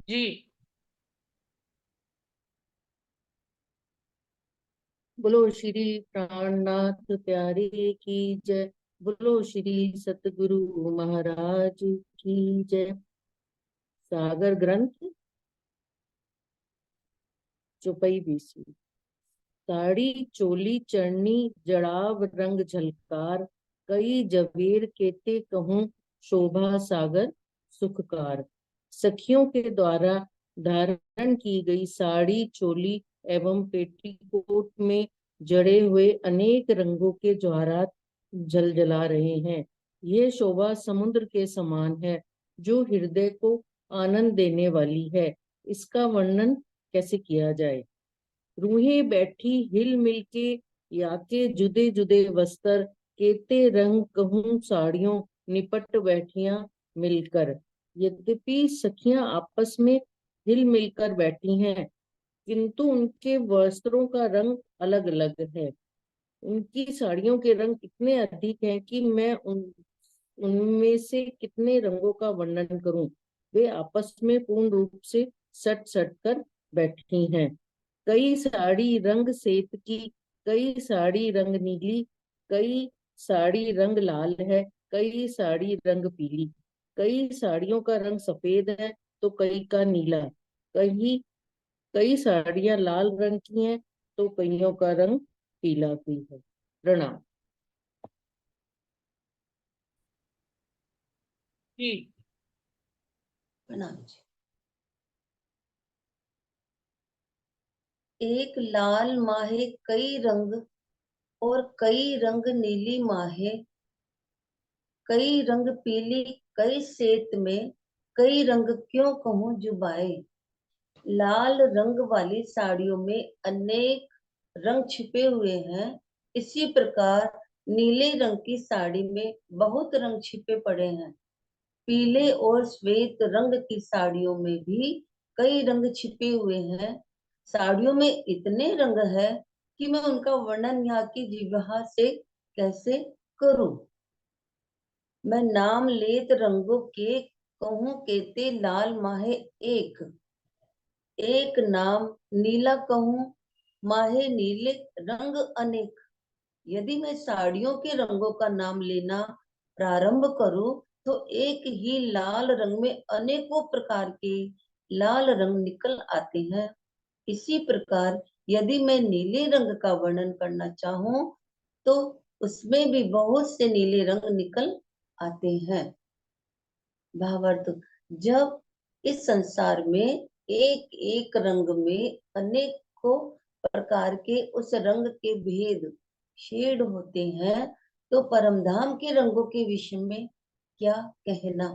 जी। बोलो श्री प्राणनाथ प्यारे की जय। बोलो श्री सतगुरु महाराज की जय। सागर ग्रंथ चौपाई बीसी। साड़ी चोली चरनी जड़ाव रंग झलकार, कई जवेर केते कहूँ शोभा सागर सुखकार। सखियों के द्वारा धारण की गई साड़ी चोली एवं पेटीकोट में जड़े हुए अनेक रंगों के जवाहरात झलझला रहे हैं। यह शोभा समुद्र के समान है, जो हृदय को आनंद देने वाली है। इसका वर्णन कैसे किया जाए। रूहें बैठी हिल मिल के, याके जुदे जुदे वस्त्र, केते रंग कहूँ साड़ियों निपट बैठियां मिलकर। यद्यपि सखियां आपस में हिल मिलकर बैठी हैं, किंतु उनके वस्त्रों का रंग अलग अलग है। उनकी साड़ियों के रंग इतने अधिक हैं कि मैं उनमें से कितने रंगों का वर्णन करूं। वे आपस में पूर्ण रूप से सट सट कर बैठी हैं। कई साड़ी रंग सेत की, कई साड़ी रंग नीली, कई साड़ी रंग लाल है, कई साड़ी रंग पीली, कई साड़ियों का रंग सफेद है तो कई का नीला, कई कई साड़ियां लाल रंग की हैं तो कईयों का रंग पीला भी है। प्रणाम। जी। प्रणाम जी। एक लाल माहे कई रंग, और कई रंग नीली माहे, कई रंग पीली, कई सेत में, कई रंग क्यों कहूँ जुबाए। लाल रंग वाली साड़ियों में अनेक रंग छिपे हुए हैं। इसी प्रकार नीले रंग की साड़ी में बहुत रंग छिपे पड़े हैं। पीले और श्वेत रंग की साड़ियों में भी कई रंग छिपे हुए हैं। साड़ियों में इतने रंग है कि मैं उनका वर्णन यहाँ की जिह्वा से कैसे करूं। मैं नाम लेत रंगों के कहूं केते लाल माहे एक, एक नाम नीला कहूं माहे नीले रंग अनेक। यदि मैं साड़ियों के रंगों का नाम लेना प्रारंभ करूं तो एक ही लाल रंग में अनेकों प्रकार के लाल रंग निकल आते हैं। इसी प्रकार यदि मैं नीले रंग का वर्णन करना चाहूं तो उसमें भी बहुत से नीले रंग निकल आते हैं। भावार्थ, जब इस संसार में एक एक रंग में अनेकों प्रकार के उस रंग के भेद शेड होते हैं, तो परमधाम के रंगों के विषय में क्या कहना।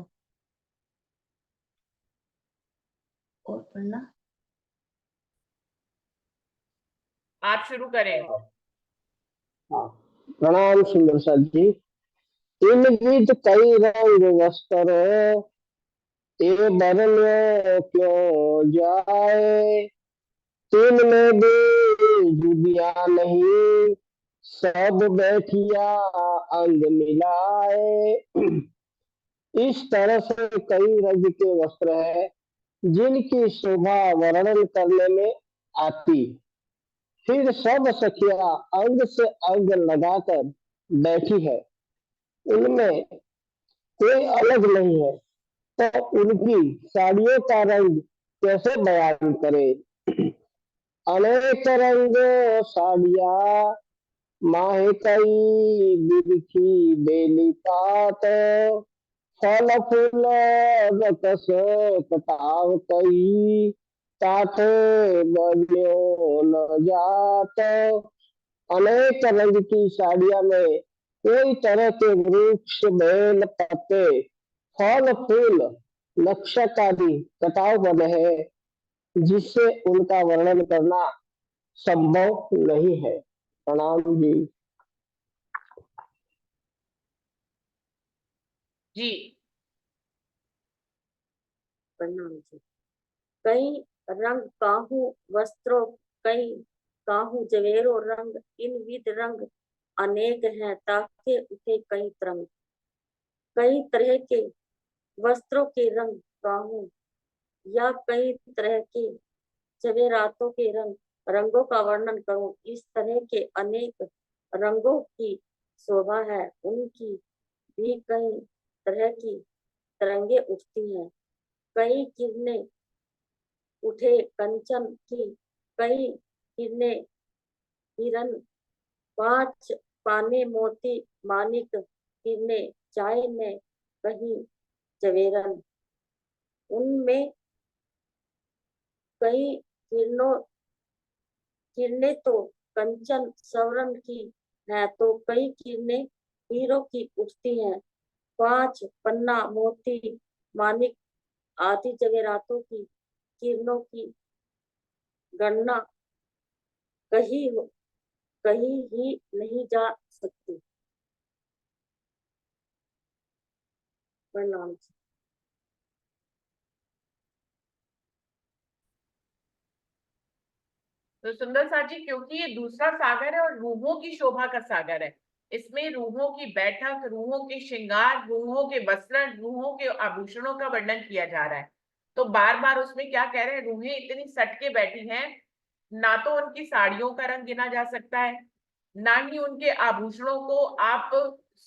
और पढ़ना। आप शुरू करें। हाँ, प्रणाम सुंदर साथ जी। इन विध कई रंग वस्त्र, ते बरन क्यों जाए। तीन में भी जुदिया नहीं, सब बैठिया अंग मिलाए। इस तरह से कई रंग के वस्त्र है, जिनकी शोभा वर्णन करने में आती। फिर सब सखिया अंग से अंग लगाकर बैठी है, उनमें कोई अलग नहीं है, तो उनकी साड़ियों का रंग कैसे बयान करे। अनेक रंग साड़िया माहे कई, बिरखी बेली तात। फल फूल रकस कटाव कई, ताते बन्यो न जात। अनेक रंग की साड़ियां में कोई तरह के वृक्ष बेल पत्ते फल फूल नक्शा आदि कटाव बने हैं, जिससे उनका वर्णन करना संभव नहीं है। प्रणाम जी। जी। प्रणाम जी। कई रंग काहू वस्त्रों, कई काहू जवेरो रंग, इन विध रंग अनेक हैं, ताके उठे कई तरंग। कई तरह के वस्त्रों के रंग काहू या कई तरह के जवेरातों के रंगों का वर्णन करूं। इस तरह के अनेक रंगों की शोभा है, उनकी भी कई तरह की तरंगे उठती हैं। कई किरणें उठे कंचन की, कई किरणें हिरन, पांच पाने मोती मानिक, किरणें चाय में कहीं जवेरन। उनमें कई किरणें तो कंचन सवरण की है, तो कई किरणें हीरो की उठती हैं। पांच पन्ना मोती मानिक आदि जवेरातों की किरणों की गणना कहीं ही नहीं जा सकती। प्रणाम। तो सुंदर सा जी, क्योंकि ये दूसरा सागर है और रूहों की शोभा का सागर है, इसमें रूहों की बैठक, रूहों के श्रृंगार, रूहों के वस्त्र, रूहों के आभूषणों का वर्णन किया जा रहा है। तो बार बार उसमें क्या कह रहे हैं, रूहें इतनी सट के बैठी हैं, ना तो उनकी साड़ियों का रंग गिना जा सकता है, ना ही उनके आभूषणों को आप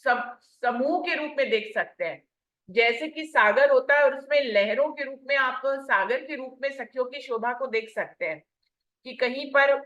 सब समूह के रूप में देख सकते हैं। जैसे कि सागर होता है और उसमें लहरों के रूप में आप सागर के रूप में सखियों की शोभा को देख सकते हैं, कि कहीं पर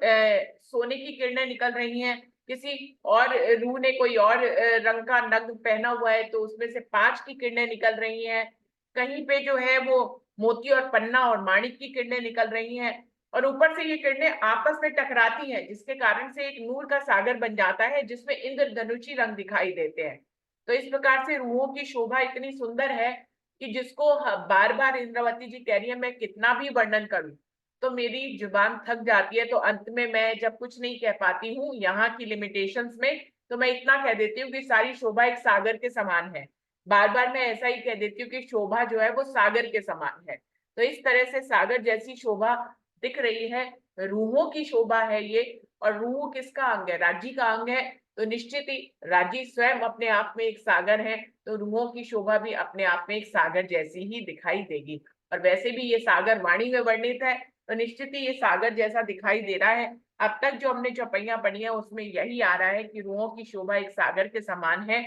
सोने की किरणें निकल रही हैं, किसी और रूह ने कोई और रंग का नग पहना हुआ है तो उसमें से 5 की किरणें निकल रही हैं, कहीं पे जो है वो मोती और पन्ना और माणिक की किरणें निकल रही हैं, और ऊपर से ये किरणें आपस में टकराती हैं, जिसके कारण से एक नूर का सागर बन जाता है, जिसमें इंद्रधनुषी रंग दिखाई देते हैं। तो इस प्रकार से रूहों की शोभा इतनी सुंदर है कि जिसको बार बार इंद्रावती जी कह रही है मैं कितना भी वर्णन करूं तो मेरी जुबान थक जाती है, तो अंत में मैं जब कुछ नहीं कह पाती हूँ यहाँ की लिमिटेशंस में, तो मैं इतना कह देती हूँ कि सारी शोभा एक सागर के समान है। बार बार मैं ऐसा ही कह देती हूँ कि शोभा जो है वो सागर के समान है। तो इस तरह से सागर जैसी शोभा दिख रही है, रूहों की शोभा है ये। और रूह किसका अंग है? राज्य का अंग है। तो निश्चित ही राज्य स्वयं अपने आप में एक सागर है, तो रूहों की शोभा भी अपने आप में एक सागर जैसी ही दिखाई देगी। और वैसे भी ये सागर वाणी में वर्णित है, तो निश्चित ही ये सागर जैसा दिखाई दे रहा है। अब तक जो हमने चौपाइयां पढ़ी है उसमें यही आ रहा है कि रूहों की शोभा एक सागर के समान है।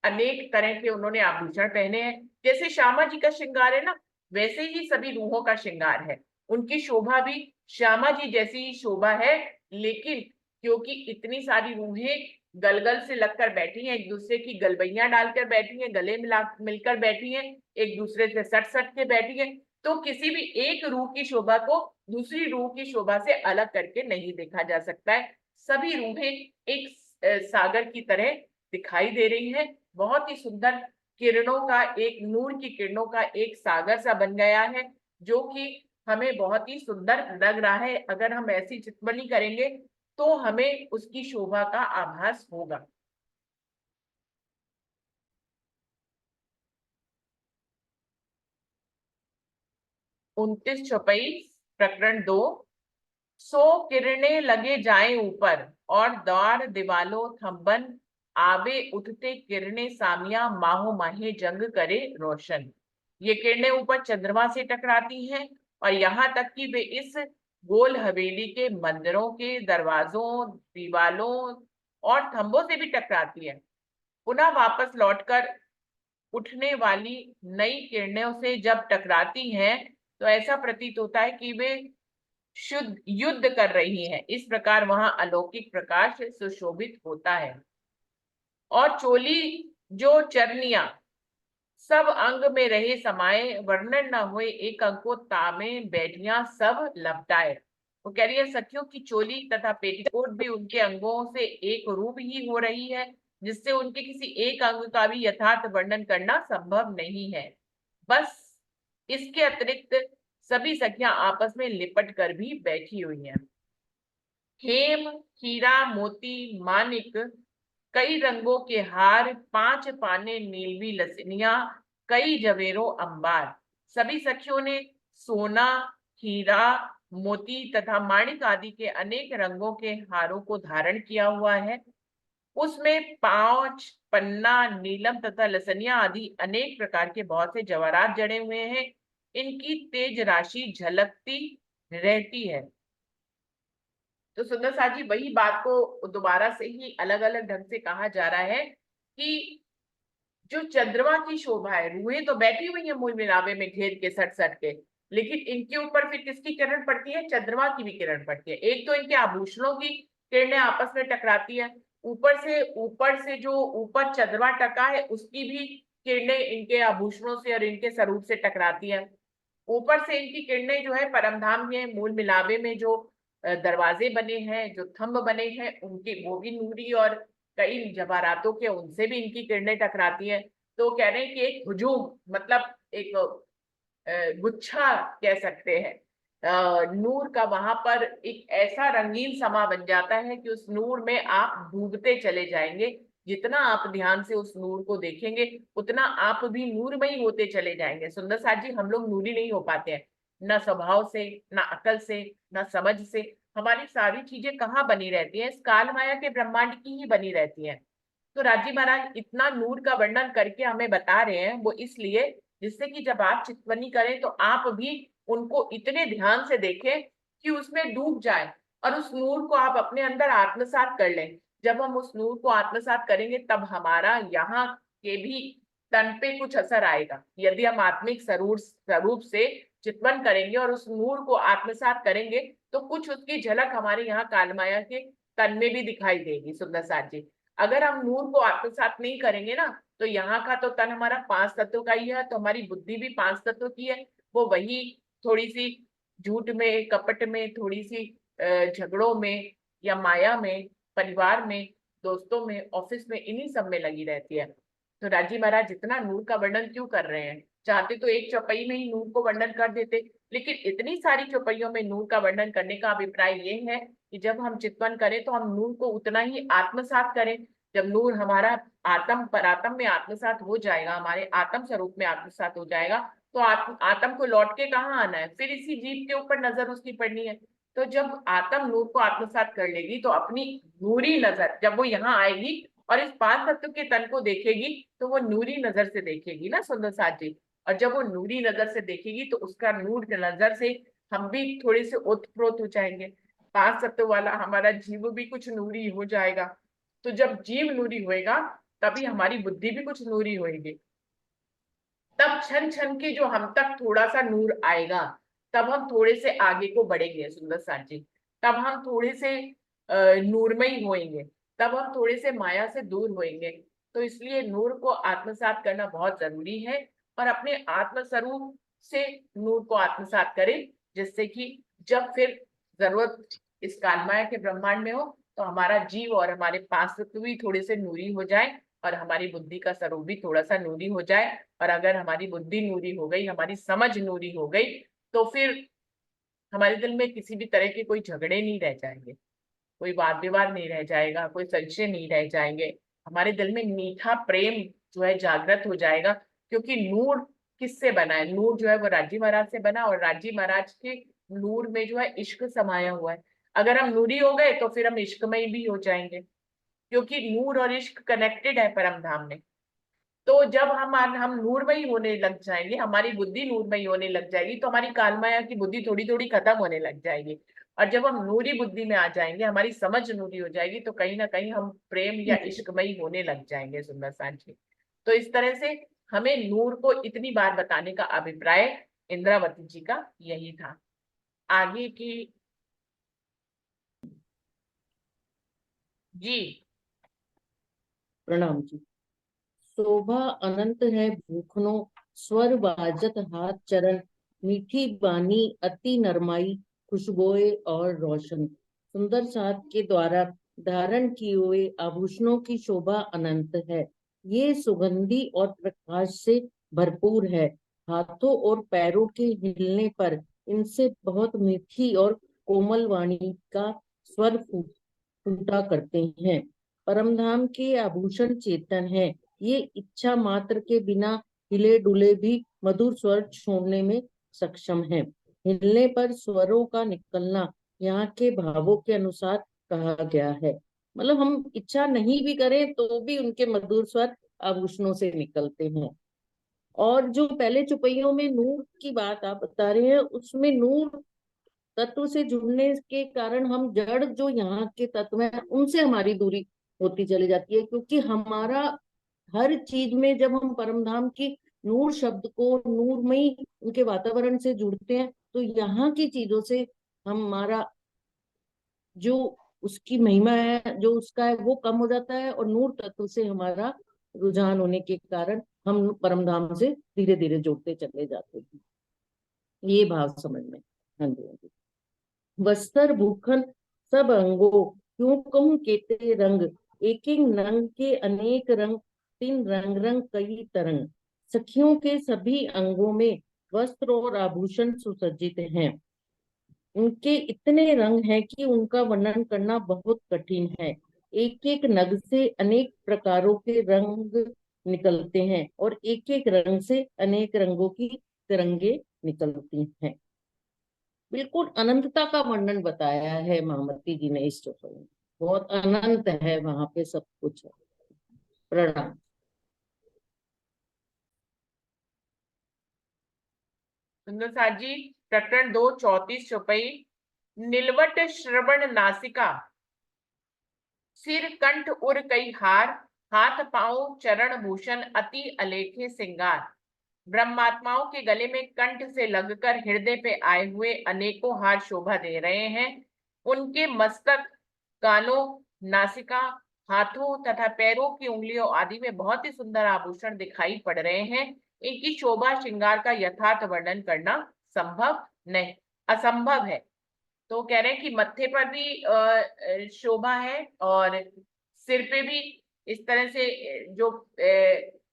अनेक तरह के उन्होंने आभूषण पहने हैं, जैसे श्यामा जी का श्रृंगार है ना, वैसे ही सभी रूहों का श्रृंगार है। उनकी शोभा भी श्यामा जी जैसी ही शोभा है, लेकिन क्योंकि इतनी सारी रूहें गलगल से लगकर बैठी हैं, एक दूसरे की गलबैया डालकर बैठी हैं, गले मिला मिलकर बैठी हैं, एक दूसरे से सट सट के बैठी हैं, तो किसी भी एक रूह की शोभा को दूसरी रूह की शोभा से अलग करके नहीं देखा जा सकता है। सभी रूहें एक सागर की तरह दिखाई दे रही हैं। बहुत ही सुंदर किरणों का एक, नूर की किरणों का एक सागर सा बन गया है, जो कि हमें बहुत ही सुंदर लग रहा है। अगर हम ऐसी चितवनी करेंगे तो हमें उसकी शोभा का आभास होगा। 29 चौपाई प्रकरण 2। सो किरणें लगे जाएं ऊपर और द्वार दीवालों थंबन, आवे उठते किरणें सामिया माहो माहे जंग करे रोशन। ये किरणें ऊपर चंद्रमा से टकराती हैं और यहाँ तक कि वे इस गोल हवेली के मंदिरों के दरवाजों, दीवालों और थंबों से भी टकराती है। पुनः वापस लौटकर उठने वाली नई किरणों से जब टकराती हैं तो ऐसा प्रतीत होता है कि वे शुद्ध युद्ध कर रही हैं। इस प्रकार वहां अलौकिक प्रकाश सुशोभित होता है। और चोली जो चरनिया सब अंग में रहे समाये, वर्णन न हुए एक अंग को तामे बैठिया सब लपटाए। वो कह रही है सखियों की चोली तथा पेटीकोट भी उनके अंगों से एक रूप ही हो रही है, जिससे उनके किसी एक अंग का भी यथार्थ वर्णन करना संभव नहीं है। बस इसके अतिरिक्त सभी सखियां आपस में लिपट कर भी बैठी हुई हैं। हेम, हीरा, मोती, मानिक, कई रंगों के हार, 5 पाने नीलवी लसनिया, कई जवेरों अंबार। सभी सखियों ने सोना, हीरा, मोती तथा माणिक आदि के अनेक रंगों के हारों को धारण किया हुआ है। उसमें 5 पन्ना, नीलम तथा लसनिया आदि अनेक प्रकार के बहुत से जवाहरात जड़े हुए हैं। इनकी तेज राशि झलकती रहती है। तो सुंदर साथ जी वही बात को दोबारा से ही अलग अलग ढंग से कहा जा रहा है कि जो चंद्रमा की शोभा है, रूहें तो बैठी हुई है मूल मिलावे में घेर के सट सट के, लेकिन इनके ऊपर फिर किसकी किरण पड़ती है? चंद्रमा की भी किरण पड़ती है। एक तो इनके आभूषणों की किरणें आपस में टकराती है, ऊपर से जो ऊपर चंद्रमा टका है उसकी भी किरणें इनके आभूषणों से और इनके स्वरूप से टकराती है। ऊपर से इनकी किरणें जो है परमधाम में मूल मिलावे में जो दरवाजे बने हैं, जो थंब बने हैं, उनके वो भी नूरी और कई जवाहरातों के उनसे भी इनकी किरणें टकराती हैं। तो कह रहे हैं कि एक हुजूम, मतलब एक गुच्छा कह सकते हैं नूर का, वहां पर एक ऐसा रंगीन समा बन जाता है कि उस नूर में आप डूबते चले जाएंगे। जितना आप ध्यान से उस नूर को देखेंगे उतना आप भी नूरमयी होते चले जाएंगे। सुंदर साथ जी हम लोग नूरी नहीं हो पाते हैं, न स्वभाव से, न अकल से, न समझ से। हमारी सारी चीजें कहाँ बनी रहती हैं? इस काल माया के ब्रह्मांड की ही बनी रहती हैं। तो राजी महाराज इतना नूर का वर्णन करके हमें बता रहे हैं, वो इसलिए जिससे कि जब आप चितवनी करें तो आप भी उनको इतने ध्यान से देखें कि उसमें डूब जाए और उस नूर को आप अपने अंदर आत्मसात कर लें। जब हम उस नूर को आत्मसात करेंगे तब हमारा यहाँ के भी तन पे कुछ असर आएगा। यदि हम आत्मिक स्वरूप से चितवन करेंगे और उस नूर को आत्मसात करेंगे तो कुछ उसकी झलक हमारे यहाँ कालमाया के तन में भी दिखाई देगी। सुंदर साथ जी अगर हम नूर को आत्मसात नहीं करेंगे ना तो यहाँ का तो तन हमारा 5 तत्व का ही है, तो हमारी बुद्धि भी 5 तत्व की है। वो वही थोड़ी सी झूठ में, कपट में, थोड़ी सी झगड़ों में या माया में, परिवार में, दोस्तों में, ऑफिस में, इन्हीं सब में लगी रहती है। तो राजी महाराज जितना नूर का वर्णन क्यों कर रहे हैं? चाहते तो एक चौपाई में ही नूर को वर्णन कर देते, लेकिन इतनी सारी चौपाइयों में नूर का वर्णन करने का अभिप्राय ये है कि जब हम चितवन करें तो हम नूर को उतना ही आत्मसात करें। जब नूर हमारा आत्म परात्म में आत्मसात हो जाएगा, हमारे आत्म स्वरूप में आत्मसात हो जाएगा, तो आत्म को लौट के कहाँ आना है? फिर इसी जीव के ऊपर नजर उसकी पड़नी है। तो जब आत्म नूर को आत्मसात कर लेगी तो अपनी नूरी नजर जब वो यहाँ आएगी और इस 5 तत्व के तन को देखेगी तो वो नूरी नजर से देखेगी ना सुंदर साथ जी। और जब वो नूरी नजर से देखेगी तो उसका नूर की नजर से हम भी थोड़े से ओतप्रोत हो जाएंगे। 5 तत्व वाला हमारा जीव भी कुछ नूरी हो जाएगा। तो जब जीव नूरी होएगा तभी हमारी बुद्धि भी कुछ नूरी होएगी। तब छन छन के जो हम तक थोड़ा सा नूर आएगा तब हम थोड़े से आगे को बढ़ेंगे सुंदर साथ जी। तब हम थोड़े से नूरमयी होएंगे, तब हम थोड़े से माया से दूर होएंगे। तो इसलिए नूर को आत्मसात करना बहुत जरूरी है और अपने आत्म स्वरूप से नूर को आत्मसात करें, जिससे कि जब फिर जरूरत इस कालमाया के ब्रह्मांड में हो तो हमारा जीव और हमारे पास भी थोड़े से नूरी हो जाए और हमारी बुद्धि का स्वरूप भी थोड़ा सा नूरी हो जाए। और अगर हमारी बुद्धि नूरी हो गई, हमारी समझ नूरी हो गई, तो फिर हमारे दिल में किसी भी तरह के कोई झगड़े नहीं रह जाएंगे, कोई वाद विवाद नहीं रह जाएगा, कोई संशय नहीं रह जाएंगे। हमारे दिल में मीठा प्रेम जो है जागृत हो जाएगा। क्योंकि नूर किससे बना है? नूर जो है वो राजी महाराज से बना, और राजी महाराज के नूर में जो है इश्क समाया हुआ है। अगर हम नूरी हो गए तो फिर हम इश्कमय भी हो जाएंगे, क्योंकि नूर और इश्क कनेक्टेड है परम धाम में। तो जब हम नूरमयी होने लग जाएंगे, हमारी बुद्धि नूरमयी होने लग जाएगी, तो हमारी कालमाया की बुद्धि थोड़ी थोड़ी खत्म होने लग जाएगी। और जब हम नूरी बुद्धि में आ जाएंगे, हमारी समझ नूरी हो जाएगी, तो कहीं ना कहीं हम प्रेम या इश्कमयी होने लग जाएंगे सुंदर साथ जी। तो इस तरह से हमें नूर को इतनी बार बताने का अभिप्राय इंद्रावती जी का यही था। आगे की जी। प्रणाम जी। शोभा अनंत है भूखनो, स्वर बाजत हाथ चरण, मीठी बानी अति नरमाई, खुशबोए और रोशन। सुंदर साथ के द्वारा धारण किए हुए आभूषणों की शोभा अनंत है। ये सुगंधी और प्रकाश से भरपूर है। हाथों और पैरों के हिलने पर इनसे बहुत मीठी और कोमल वाणी का स्वर फूटा करते हैं। परमधाम के आभूषण चेतन है। ये इच्छा मात्र के बिना हिले डुले भी मधुर स्वर छोड़ने में सक्षम है। हिलने पर स्वरों का निकलना यहाँ के भावों के अनुसार कहा गया है। मतलब हम इच्छा नहीं भी करें तो भी उनके मधुर स्वर आभूषणों से निकलते हैं। और जो पहले चौपाइयों में नूर की बात आप बता रहे हैं, उसमें नूर तत्व से जुड़ने के कारण हम जड़ जो यहाँ के तत्व हैं उनसे हमारी दूरी होती चली जाती है, क्योंकि हमारा हर चीज में जब हम परमधाम की नूर शब्द को नूरमयी उनके वातावरण से जुड़ते हैं तो यहाँ की चीजों से हमारा जो उसकी महिमा है, जो उसका है, वो कम हो जाता है, और नूर तत्व से हमारा रुझान होने के कारण हम परमधाम से धीरे धीरे जुड़ते चले जाते हैं। ये भाव समझ में। हाँ जी, हाँ जी। वस्त्र भूखन सब अंगो, क्यों कहूँ केते रंग, एक एक रंग के अनेक रंग, तीन रंग रंग कई तरंग। सखियों के सभी अंगों में वस्त्र और आभूषण सुसज्जित हैं। उनके इतने रंग हैं कि उनका वर्णन करना बहुत कठिन है। एक एक नग से अनेक प्रकारों के रंग निकलते हैं और एक एक रंग से अनेक रंगों की तिरंगे निकलती हैं। बिल्कुल अनंतता का वर्णन बताया है महामती जी ने इस चौपाई में। बहुत अनंत है वहां पे, सब कुछ है। प्रणाम। सुंदर साथ जी, प्रकरण 2 34 चौपाई। नीलवट श्रवण नासिका, सिर कंठ उर कई हार, हाथ पांव चरण भूषण अति अलेखे सिंगार। ब्रह्मात्माओं के गले में कंठ से लगकर हृदय पे आए हुए अनेकों हार शोभा दे रहे हैं। उनके मस्तक, कानों, नासिका, हाथों तथा पैरों की उंगलियों आदि में बहुत ही सुंदर आभूषण दिखाई पड़ रहे हैं। इनकी शोभा श्रृंगार का यथार्थ वर्णन करना संभव नहीं, असंभव है। तो कह रहे हैं कि मत्थे पर भी शोभा है और सिर पे भी इस तरह से जो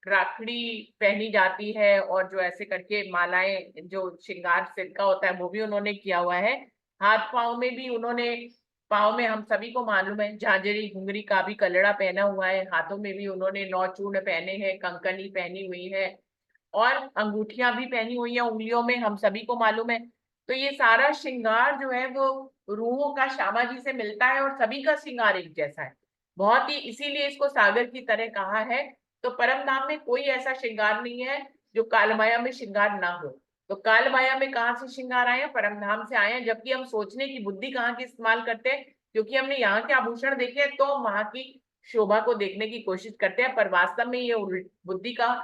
राखड़ी पहनी जाती है और जो ऐसे करके मालाएं, जो श्रृंगार सिर का होता है वो भी उन्होंने किया हुआ है। हाथ पांव में भी उन्होंने, पांव में हम सभी को मालूम है झांझरी घुंघरी का भी कलड़ा पहना हुआ है। हाथों में भी उन्होंने नौ चूर्ण पहने हैं, कंकनी पहनी हुई है और अंगूठियां भी पहनी हुई है उंगलियों में, हम सभी को मालूम है। तो ये सारा श्रृंगार जो है वो रूहों का श्यामा जी से मिलता है और सभी का श्रृंगार एक जैसा है, बहुत ही, इसीलिए इसको सागर की तरह कहा है। तो परम धाम में कोई ऐसा श्रृंगार नहीं है जो कालमाया में श्रृंगार ना हो। तो कालमाया में कहाँ से श्रृंगार आए हैं? परम धाम से आए हैं। जबकि हम सोचने की बुद्धि कहाँ की इस्तेमाल करते हैं, क्योंकि हमने यहाँ के आभूषण देखे हैं तो वहां की शोभा को देखने की कोशिश करते हैं, पर वास्तव में ये बुद्धि का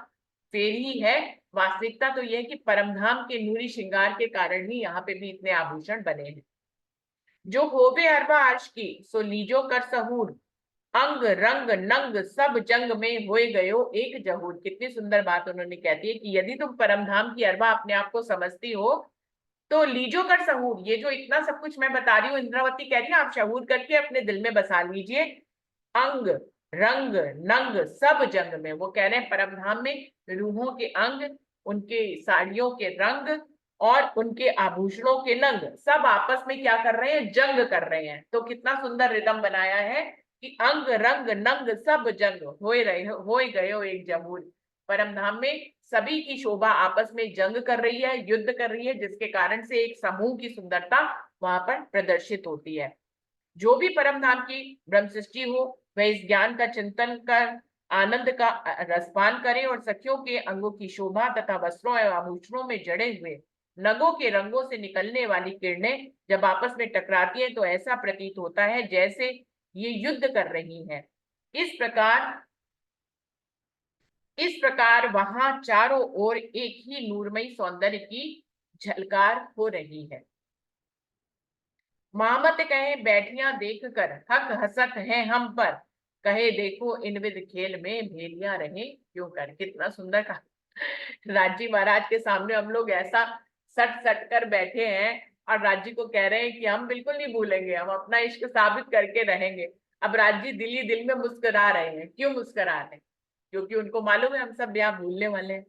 फेर ही है। वास्तविकता तो यह है कि परमधाम के नूरी श्रृंगार के कारण ही यहाँ पे भी इतने आभूषण बने हैं। जो होवे अरबा अर्श की, सो लीजो कर सहूर, अंग रंग नंग सब जंग में होए गयो एक जहूर। कितनी सुंदर बात उन्होंने कहती है कि यदि तुम परमधाम की अरबा अपने आप को समझती हो तो लीजो कर सहूर, ये जो इतना सब कुछ मैं बता रही हूँ इंद्रावती कह रही है आप शहूर करके अपने दिल में बसा लीजिए। अंग रंग नंग सब जंग में, वो कह रहे हैं परमधाम में रूहों के अंग, उनके साड़ियों के रंग और उनके आभूषणों के नंग सब आपस में क्या कर रहे हैं? जंग कर रहे हैं। तो कितना सुंदर रिदम बनाया है कि अंग रंग नंग सब जंग होए गयो एक जमूर। परमधाम में सभी की शोभा आपस में जंग कर रही है, युद्ध कर रही है, जिसके कारण से एक समूह की सुंदरता वहां पर प्रदर्शित होती है। जो भी परमधाम की ब्रह्म सृष्टि हो वह इस ज्ञान का चिंतन कर आनंद का रसपान करे और सखियों के अंगों की शोभा तथा वस्त्रों एवं आभूषणों में जड़े हुए नगों के रंगों से निकलने वाली किरणें जब आपस में टकराती हैं तो ऐसा प्रतीत होता है जैसे ये युद्ध कर रही हैं। इस प्रकार वहां चारों ओर एक ही नूरमयी सौंदर्य की झलकार हो रही है। मामत कहे बैठिया देख कर हक हसत है हम पर, कहे देखो इन विद खेल में भेलियां रहे क्यों कर। कितना सुंदर कहा। राजी महाराज के सामने हम लोग ऐसा सट सट कर बैठे हैं और राजी को कह रहे हैं कि हम बिल्कुल नहीं भूलेंगे, हम अपना इश्क साबित करके रहेंगे। अब राजी दिल ही दिल में मुस्कुरा रहे हैं। क्यों मुस्कुरा रहे हैं? क्योंकि उनको मालूम है हम सब यहाँ भूलने वाले हैं।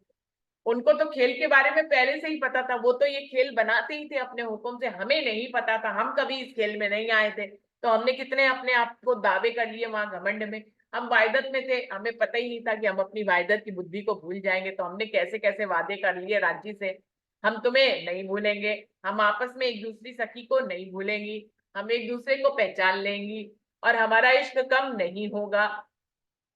उनको तो खेल के बारे में पहले से ही पता था, वो तो ये खेल बनाते ही थे अपने हुक्म से, हमें नहीं पता था, हम कभी इस खेल में नहीं आए थे। तो हमने कितने अपने आप को दावे कर लिए वहां घमंड में, हम वायदत में थे, हमें पता ही नहीं था कि हम अपनी वायदत की बुद्धि को भूल जाएंगे। तो हमने कैसे कैसे वादे कर लिए राज्य से, हम तुम्हें नहीं भूलेंगे, हम आपस में एक दूसरी सखी को नहीं भूलेंगी, हम एक दूसरे को पहचान लेंगी और हमारा इश्क कम नहीं होगा।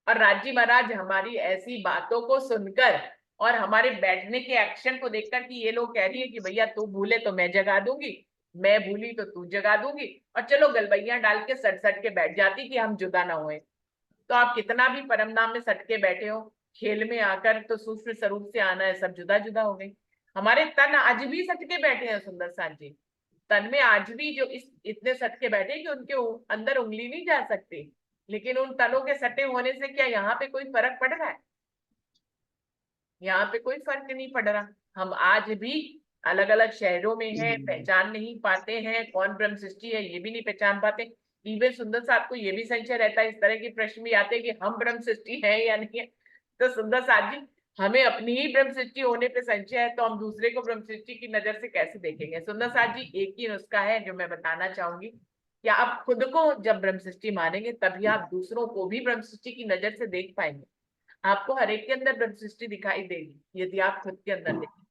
और राजी महाराज हमारी ऐसी बातों को सुनकर और हमारे बैठने के एक्शन को देखकर कि ये लोग कह रही है कि भैया तू भूले तो मैं जगा दूंगी, मैं भूली तो तू जगा दूंगी, और चलो गलबैया डाल के सट सट के बैठ जाती कि हम जुदा ना हुए। तो आप कितना भी परम धाम में सट के बैठे हो, खेल में आकर तो सूक्ष्म स्वरूप से आना है, सब जुदा जुदा हो गई। हमारे तन आज भी सट के बैठे हैं सुंदर साथ जी, तन में आज भी जो इस इतने सट के बैठे कि उनके अंदर उंगली नहीं जा सकती, लेकिन उन तनों के सटे होने से क्या यहाँ पे कोई फर्क पड़ रहा है? यहाँ पे कोई फर्क नहीं पड़ रहा। हम आज भी अलग अलग शहरों में हैं, पहचान नहीं पाते हैं कौन ब्रह्म सृष्टि है, ये भी नहीं पहचान पाते। इवन सुंदर साथ को ये भी संशय रहता है, इस तरह के प्रश्न भी आते हैं कि हम ब्रह्म सृष्टि है या नहीं है। तो सुंदर साथ जी, हमें अपनी ही ब्रह्म सृष्टि होने पे संशय है, तो हम दूसरे को ब्रह्म सृष्टि की नजर से कैसे देखेंगे? सुंदर साथ जी, एक ही नुस्खा है जो मैं बताना चाहूंगी कि आप खुद को जब ब्रह्म सृष्टि मानेंगे तभी आप दूसरों को भी ब्रह्म सृष्टि की नजर से देख पाएंगे। आपको हर एक के अंदर ब्रह्म सृष्टि दिखाई देगी यदि आप खुद के अंदर देखें।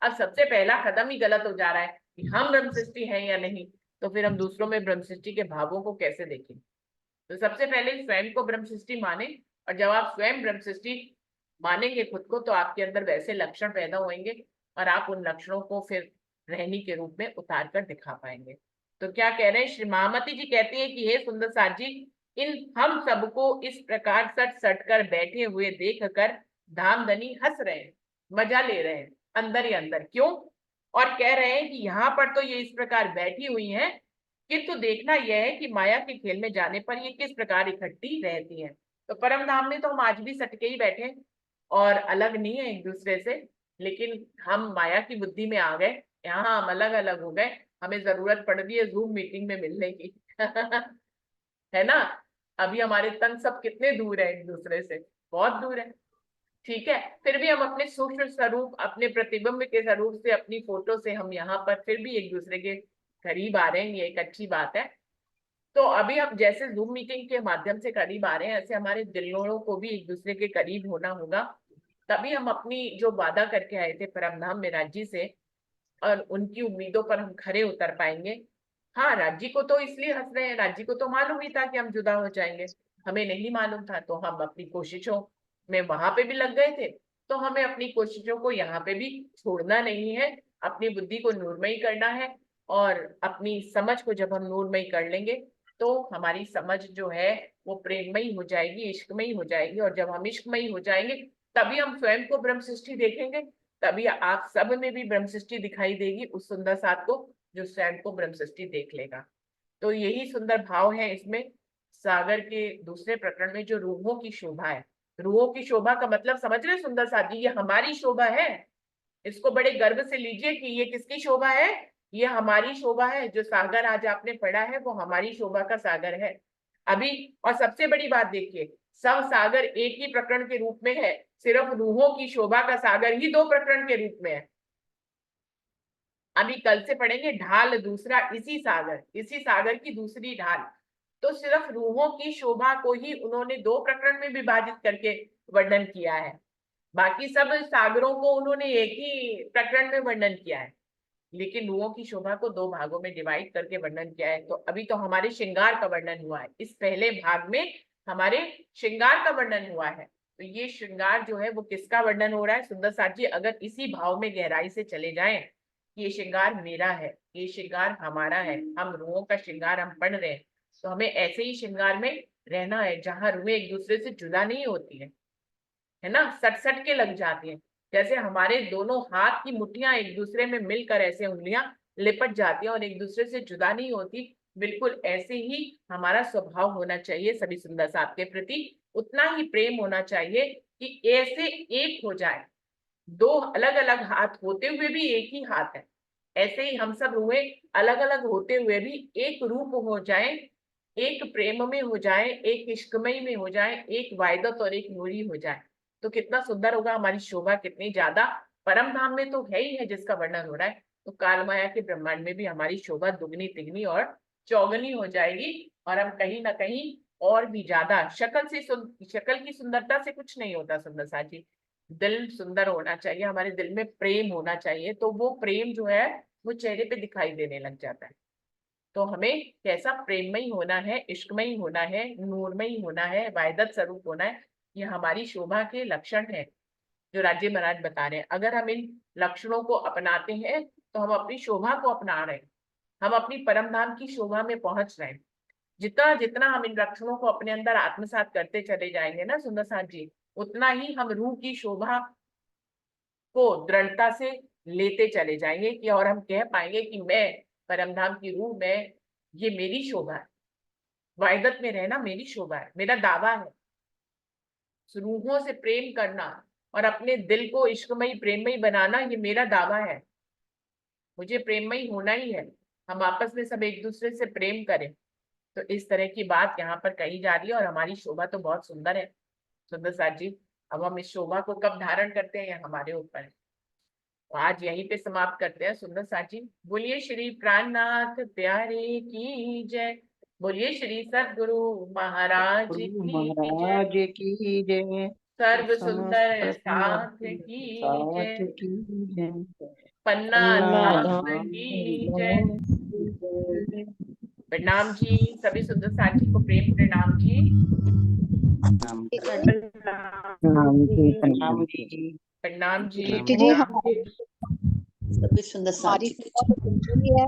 अब सबसे पहला कदम ही गलत हो जा रहा है कि हम ब्रह्म सृष्टि हैं या नहीं, तो फिर हम दूसरों में ब्रह्म सृष्टि के भावों को कैसे देखें? तो सबसे पहले स्वयं को ब्रह्म सृष्टि माने, और जब आप स्वयं ब्रह्म सृष्टि मानेंगे खुद को, तो आपके अंदर वैसे लक्षण पैदा होंगे और आप उन लक्षणों को फिर रहनी के रूप में उतार कर दिखा पाएंगे। तो क्या कह रहे हैं श्री महामती जी? कहती है कि हे सुंदर साथ जी, इन हम सबको इस प्रकार सट सट कर बैठे हुए देख कर धामधनी हंस रहे हैं, मजा ले रहे हैं अंदर ही अंदर। क्यों? और कह रहे हैं कि यहाँ पर तो ये इस प्रकार बैठी हुई है, किंतु देखना यह है कि माया के खेल में जाने पर ये किस प्रकार इकट्ठी रहती है। तो परम धाम में तो हम आज भी सटके ही बैठे हैं और अलग नहीं है एक दूसरे से, लेकिन हम माया की बुद्धि में आ गए, यहाँ हम अलग अलग हो गए, हमें जरूरत पड़ रही है जूम मीटिंग में मिलने की है ना? अभी हमारे तन सब कितने दूर है एक दूसरे से, बहुत दूर है। ठीक है, फिर भी हम अपने सूक्ष्म स्वरूप, अपने प्रतिबिंब के स्वरूप से, अपनी फोटो से हम यहाँ पर फिर भी एक दूसरे के करीब आ रहे हैं, ये एक अच्छी बात है। तो अभी हम जैसे जूम मीटिंग के माध्यम से करीब आ रहे हैं, ऐसे हमारे दिलों को भी एक दूसरे के करीब होना होगा, तभी हम अपनी जो वादा करके आए थे परमधाम में राज्य से, और उनकी उम्मीदों पर हम खरे उतर पाएंगे। हाँ, राज्य को तो इसलिए हंस रहे हैं, राज्य को तो मालूम ही था कि हम जुदा हो जाएंगे, हमें नहीं मालूम था, तो हम अपनी कोशिशों में वहां पे भी लग गए थे। तो हमें अपनी कोशिशों को यहाँ पे भी छोड़ना नहीं है, अपनी बुद्धि को नूरमयी करना है, और अपनी समझ को जब हम नूरमयी कर लेंगे तो हमारी समझ जो है वो प्रेममयी हो जाएगी, इश्कमयी हो जाएगी, और जब हम इश्कमयी हो जाएंगे तभी हम स्वयं को ब्रह्म सृष्टि देखेंगे, तभी आप सब में भी ब्रह्म सृष्टि दिखाई देगी उस सुंदर साथ को जो स्वयं को ब्रह्म सृष्टि देख लेगा। तो यही सुंदर भाव है इसमें सागर के दूसरे प्रकरण में, जो रूहों की शोभा है। रूहों की शोभा का मतलब समझ रहे सुंदर साथ जी? ये हमारी शोभा है, इसको बड़े गर्व से लीजिए कि ये किसकी शोभा है? ये हमारी शोभा है। जो सागर आज आपने पढ़ा है वो हमारी शोभा का सागर है अभी। और सबसे बड़ी बात देखिए, सब सागर एक ही प्रकरण के रूप में है, सिर्फ रूहों की शोभा का सागर ही दो प्रकरण के रूप में है। अभी कल से पढ़ेंगे ढाल दूसरा, इसी सागर की दूसरी ढाल। तो सिर्फ रूहों की शोभा को ही उन्होंने दो प्रकरण में विभाजित करके वर्णन किया है, बाकी सब सागरों को उन्होंने एक ही प्रकरण में वर्णन किया है, लेकिन रूहों की शोभा को दो भागों में डिवाइड करके वर्णन किया है। तो अभी तो हमारे श्रृंगार का वर्णन हुआ है, इस पहले भाग में हमारे श्रृंगार का वर्णन हुआ है। तो ये श्रृंगार जो है वो किसका वर्णन हो रहा है सुंदर साथ जी? अगर इसी भाव में गहराई से चले जाएं, ये श्रृंगार मेरा है, ये श्रृंगार हमारा है, हम रूहों का श्रृंगार हम पढ़ रहे हैं, तो हमें ऐसे ही श्रृंगार में रहना है जहां रूहें एक दूसरे से जुदा नहीं होती है ना, सट सट के लग जाती हैं। जैसे हमारे दोनों हाथ की मुट्ठियां एक दूसरे में मिलकर ऐसे उंगलियां लिपट जाती हैं और एक दूसरे से जुदा नहीं होती, बिल्कुल ऐसे ही हमारा स्वभाव होना चाहिए सभी सुंदर साथ के प्रति। उतना ही प्रेम होना चाहिए कि ऐसे एक हो जाए, दो अलग अलग हाथ होते हुए भी एक ही हाथ है, ऐसे ही हम सब रूहें अलग अलग होते हुए भी एक रूप हो जाए, एक प्रेम में हो जाए, एक इश्कमय में हो जाए, एक वायदत और एक नूरी हो जाए, तो कितना सुंदर होगा, हमारी शोभा कितनी ज्यादा। परम धाम में तो है ही है जिसका वर्णन हो रहा है, तो काल माया के ब्रह्मांड में भी हमारी शोभा दुगनी तिगनी और चौगनी हो जाएगी, और हम कहीं ना कहीं और भी ज्यादा शक्ल की सुंदरता से कुछ नहीं होता सुंदर साथी, दिल सुंदर होना चाहिए, हमारे दिल में प्रेम होना चाहिए, तो वो प्रेम जो है वो चेहरे पे दिखाई देने लग जाता है। तो हमें कैसा प्रेममयी होना है, इश्कमयी होना है, नूरमयी होना है, वायदत स्वरूप होना है, ये हमारी शोभा के लक्षण है। जो राज्य महाराज बता रहे हैं। अगर हम इन लक्षणों को अपनाते हैं तो हम अपनी शोभा को अपना रहे हैं, हम अपनी परम धाम की शोभा में पहुंच रहे हैं। जितना जितना हम इन लक्षणों को अपने अंदर आत्मसात करते चले जाएंगे ना सुंदर साथ जी, उतना ही हम रूह की शोभा को दृढ़ता से लेते चले जाएंगे कि और हम कह पाएंगे कि मैं परमधाम की रूह में, ये मेरी शोभा है, वाहिदत में रहना मेरी शोभा है, मेरा दावा है। रूहों से प्रेम करना और अपने दिल को इश्कमयी प्रेममयी बनाना, ये मेरा दावा है। मुझे प्रेममयी होना ही है, हम आपस में सब एक दूसरे से प्रेम करें। तो इस तरह की बात यहाँ पर कही जा रही है और हमारी शोभा तो बहुत सुंदर है सुंदर साथ जी। अब हम इस शोभा को कब धारण करते हैं, ये हमारे ऊपर है। तो आज यहीं पे समाप्त करते हैं सुंदर साथ जी। बोलिए श्री प्राणनाथ प्यारे की जय, बोलिए श्री सद्गुरु महाराज की जय, महाराज की जय, सर्व सुंदर समस्त साथ सुंदर की साथ जय, की जय, पन्ना पन्ना धाम धाम की की जय। जय। प्रणाम जी, सभी सुंदर साथ जी को प्रेम प्रणाम जी। प्रणाम जी, प्रणाम जी। प्रणाम जी, कीर्ति जी, प्रणाम जी। सभी सुंदर साथ हमारी जी की सेवा तो चल रही है,